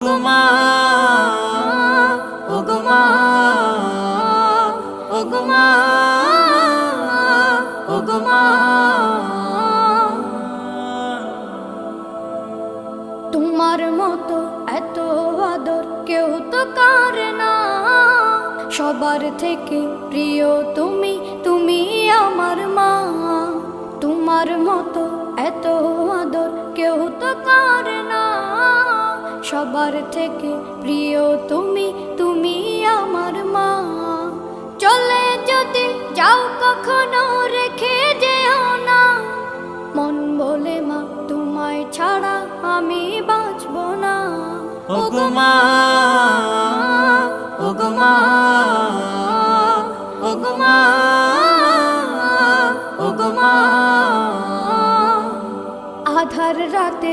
ওগো মা, ওগো মা, ওগো মা। তোমার মতো এত আদর কেউ তো করে না, সবার থেকে প্রিয় তুমি, তুমি আমার মা। তোমার মতো এত আদর কেউ তো করে না, সবার থেকে প্রিয় তুমি, তুমি আমার মা। চলে যদি যাও কখনো রেখে যেও না, মন বলে মা তোমায় ছাড়া আমি বাঁচব না। ওগো মা, ওগো মা, ওগো মা, ওগো মা। আধার রাতে